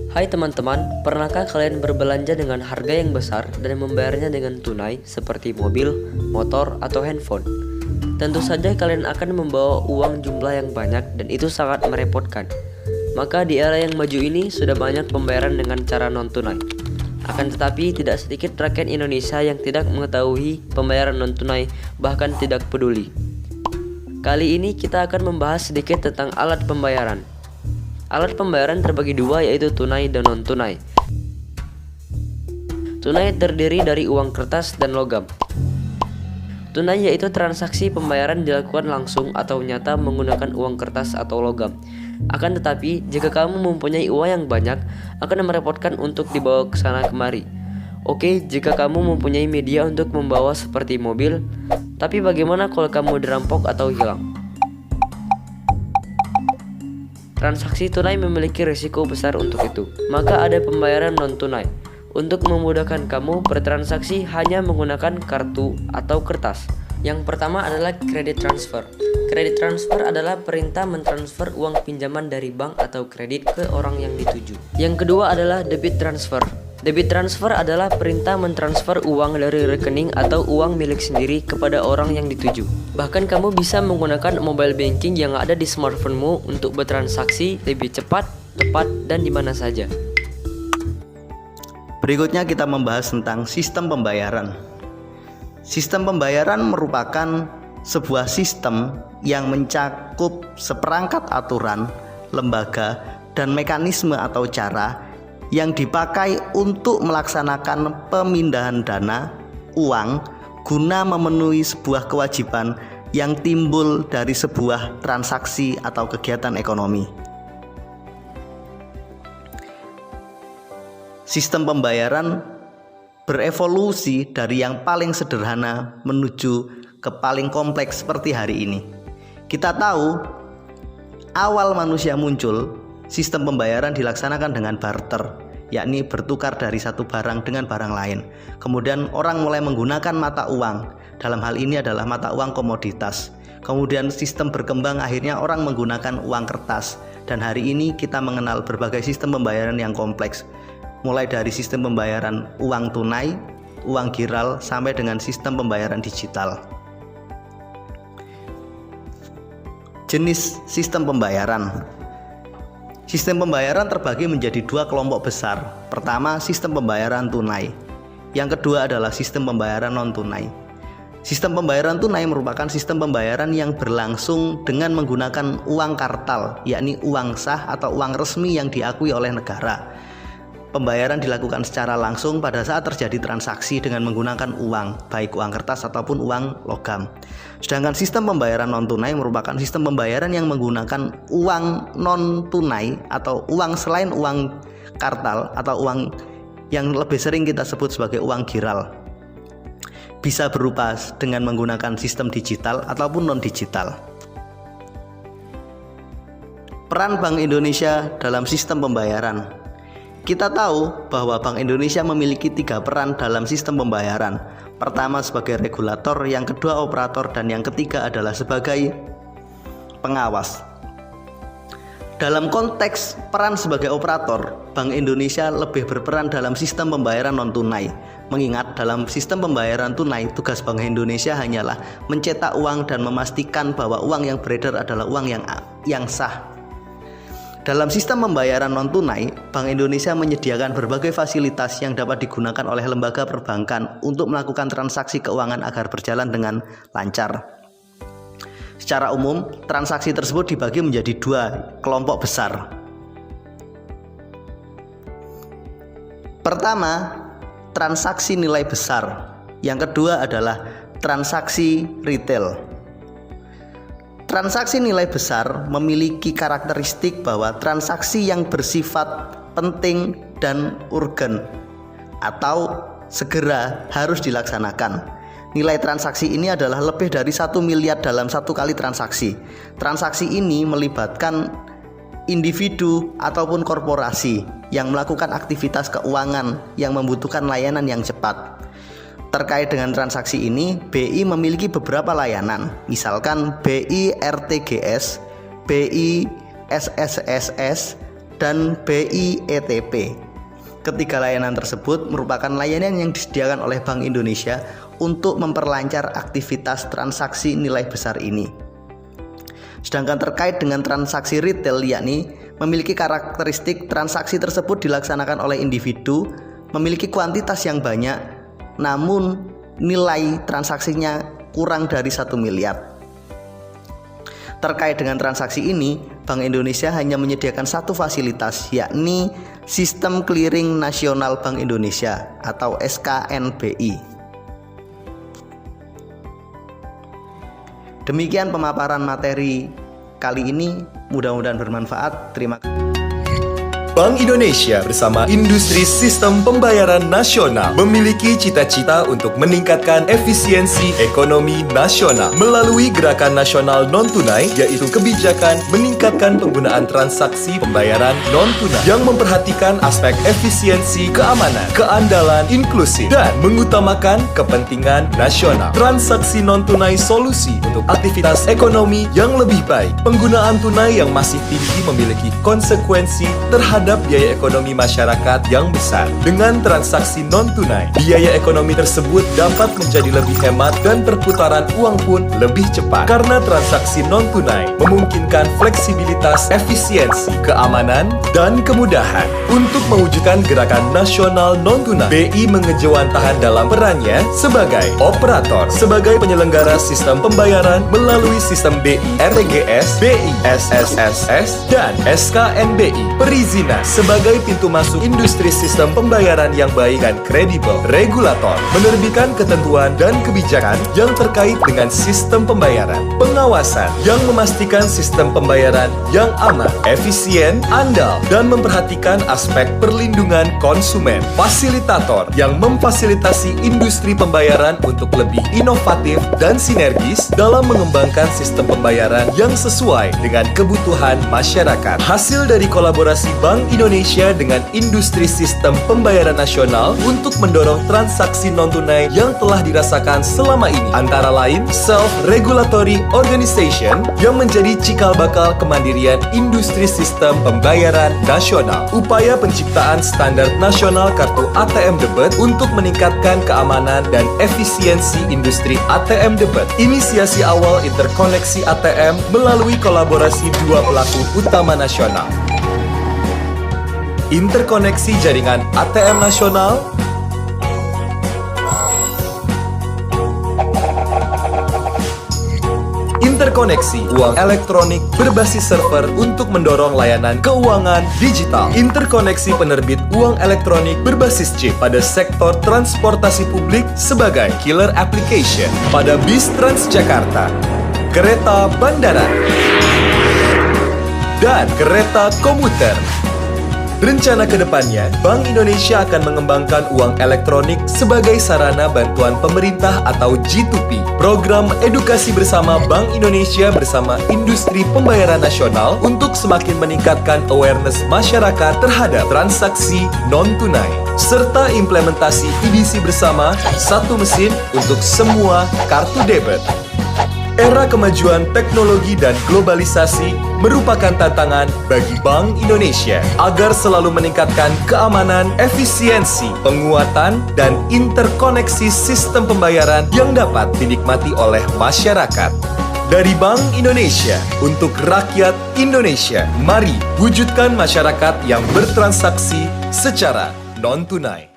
Hai teman-teman, pernahkah kalian berbelanja dengan harga yang besar dan membayarnya dengan tunai seperti mobil, motor, atau handphone? Tentu saja kalian akan membawa uang jumlah yang banyak dan itu sangat merepotkan. Maka di era yang maju ini sudah banyak pembayaran dengan cara non-tunai. Akan tetapi tidak sedikit rakyat Indonesia yang tidak mengetahui pembayaran non-tunai, bahkan tidak peduli. Kali ini kita akan membahas sedikit tentang alat pembayaran. Alat pembayaran terbagi dua, yaitu tunai dan non-tunai. Tunai terdiri dari uang kertas dan logam. Tunai yaitu transaksi pembayaran dilakukan langsung atau nyata menggunakan uang kertas atau logam. Akan tetapi, jika kamu mempunyai uang yang banyak, akan merepotkan untuk dibawa ke sana kemari. Oke, jika kamu mempunyai media untuk membawa seperti mobil, tapi bagaimana kalau kamu dirampok atau hilang? Transaksi tunai memiliki risiko besar untuk itu, maka ada pembayaran non-tunai. Untuk memudahkan kamu bertransaksi hanya menggunakan kartu atau kertas. Yang pertama adalah kredit transfer. Kredit transfer adalah perintah mentransfer uang pinjaman dari bank atau kredit ke orang yang dituju. Yang kedua adalah debit transfer. Debit transfer adalah perintah mentransfer uang dari rekening atau uang milik sendiri kepada orang yang dituju. Bahkan kamu bisa menggunakan mobile banking yang ada di smartphone-mu untuk bertransaksi lebih cepat, tepat, dan di mana saja. Berikutnya kita membahas tentang sistem pembayaran. Sistem pembayaran merupakan sebuah sistem yang mencakup seperangkat aturan, lembaga, dan mekanisme atau cara yang dipakai untuk melaksanakan pemindahan dana, uang, guna memenuhi sebuah kewajiban yang timbul dari sebuah transaksi atau kegiatan ekonomi. Sistem pembayaran berevolusi dari yang paling sederhana menuju ke paling kompleks seperti hari ini. Kita tahu, awal manusia muncul, sistem pembayaran dilaksanakan dengan barter, yakni bertukar dari satu barang dengan barang lain. Kemudian orang mulai menggunakan mata uang, dalam hal ini adalah mata uang komoditas. Kemudian sistem berkembang, akhirnya orang menggunakan uang kertas. Dan hari ini kita mengenal berbagai sistem pembayaran yang kompleks, mulai dari sistem pembayaran uang tunai, uang giral, sampai dengan sistem pembayaran digital. Jenis sistem pembayaran. Sistem pembayaran terbagi menjadi dua kelompok besar. Pertama, sistem pembayaran tunai. Yang kedua adalah sistem pembayaran non-tunai. Sistem pembayaran tunai merupakan sistem pembayaran yang berlangsung dengan menggunakan uang kartal, yakni uang sah atau uang resmi yang diakui oleh negara. Pembayaran dilakukan secara langsung pada saat terjadi transaksi dengan menggunakan uang, baik uang kertas ataupun uang logam. Sedangkan sistem pembayaran non-tunai merupakan sistem pembayaran yang menggunakan uang non-tunai atau uang selain uang kartal atau uang yang lebih sering kita sebut sebagai uang giral. Bisa berupa dengan menggunakan sistem digital ataupun non-digital. Peran Bank Indonesia dalam sistem pembayaran. Kita tahu bahwa Bank Indonesia memiliki 3 peran dalam sistem pembayaran. Pertama sebagai regulator, yang kedua operator, dan yang ketiga adalah sebagai pengawas. Dalam konteks peran sebagai operator, Bank Indonesia lebih berperan dalam sistem pembayaran non-tunai. Mengingat dalam sistem pembayaran tunai, tugas Bank Indonesia hanyalah mencetak uang dan memastikan bahwa uang yang beredar adalah uang yang sah. Dalam sistem pembayaran non-tunai, Bank Indonesia menyediakan berbagai fasilitas yang dapat digunakan oleh lembaga perbankan untuk melakukan transaksi keuangan agar berjalan dengan lancar. Secara umum, transaksi tersebut dibagi menjadi 2 kelompok besar. Pertama, transaksi nilai besar. Yang kedua adalah transaksi retail. Transaksi nilai besar memiliki karakteristik bahwa transaksi yang bersifat penting dan urgen atau segera harus dilaksanakan. Nilai transaksi ini adalah lebih dari 1 miliar dalam satu kali transaksi. Transaksi ini melibatkan individu ataupun korporasi yang melakukan aktivitas keuangan yang membutuhkan layanan yang cepat. Terkait dengan transaksi ini, BI memiliki beberapa layanan, misalkan BI RTGS, BI SSSS, dan BI ETP. Ketiga layanan tersebut merupakan layanan yang disediakan oleh Bank Indonesia untuk memperlancar aktivitas transaksi nilai besar ini. Sedangkan terkait dengan transaksi retail, yakni memiliki karakteristik transaksi tersebut dilaksanakan oleh individu, memiliki kuantitas yang banyak, namun nilai transaksinya kurang dari 1 miliar. Terkait dengan transaksi ini, Bank Indonesia hanya menyediakan satu fasilitas, yakni Sistem Clearing Nasional Bank Indonesia atau SKNBI. Demikian pemaparan materi kali ini, mudah-mudahan bermanfaat. Terima kasih. Bank Indonesia bersama Industri Sistem Pembayaran Nasional memiliki cita-cita untuk meningkatkan efisiensi ekonomi nasional melalui gerakan nasional non-tunai, yaitu kebijakan meningkatkan penggunaan transaksi pembayaran non-tunai yang memperhatikan aspek efisiensi, keamanan, keandalan, inklusif, dan mengutamakan kepentingan nasional. Transaksi non-tunai solusi untuk aktivitas ekonomi yang lebih baik. Penggunaan tunai yang masih tinggi memiliki konsekuensi terhadap biaya ekonomi masyarakat yang besar. Dengan transaksi non-tunai, biaya ekonomi tersebut dapat menjadi lebih hemat dan perputaran uang pun lebih cepat. Karena transaksi non-tunai memungkinkan fleksibilitas, efisiensi, keamanan, dan kemudahan. Untuk mewujudkan gerakan nasional non-tunai, BI mengejawantahan dalam perannya sebagai operator, sebagai penyelenggara sistem pembayaran melalui sistem BI RTGS, BI SSSS, dan SKNBI. Perizinan sebagai pintu masuk industri sistem pembayaran yang baik dan kredibel. Regulator menerbitkan ketentuan dan kebijakan yang terkait dengan sistem pembayaran. Pengawasan yang memastikan sistem pembayaran yang aman, efisien, andal, dan memperhatikan aspek perlindungan konsumen. Fasilitator yang memfasilitasi industri pembayaran untuk lebih inovatif dan sinergis dalam mengembangkan sistem pembayaran yang sesuai dengan kebutuhan masyarakat. Hasil dari kolaborasi Bank Indonesia dengan industri sistem pembayaran nasional untuk mendorong transaksi non-tunai yang telah dirasakan selama ini, antara lain Self-Regulatory Organization yang menjadi cikal bakal kemandirian industri sistem pembayaran nasional, upaya penciptaan standar nasional kartu ATM debit untuk meningkatkan keamanan dan efisiensi industri ATM debit, inisiasi awal interkoneksi ATM melalui kolaborasi dua pelaku utama nasional, interkoneksi jaringan ATM nasional, interkoneksi uang elektronik berbasis server untuk mendorong layanan keuangan digital, interkoneksi penerbit uang elektronik berbasis chip pada sektor transportasi publik sebagai killer application pada bis Transjakarta, kereta bandara, dan kereta komuter. Rencana kedepannya, Bank Indonesia akan mengembangkan uang elektronik sebagai sarana bantuan pemerintah atau G2P, program edukasi bersama Bank Indonesia bersama industri pembayaran nasional untuk semakin meningkatkan awareness masyarakat terhadap transaksi non-tunai, serta implementasi edisi bersama satu mesin untuk semua kartu debit. Era kemajuan teknologi dan globalisasi merupakan tantangan bagi Bank Indonesia agar selalu meningkatkan keamanan, efisiensi, penguatan, dan interkoneksi sistem pembayaran yang dapat dinikmati oleh masyarakat. Dari Bank Indonesia untuk rakyat Indonesia, mari wujudkan masyarakat yang bertransaksi secara non-tunai.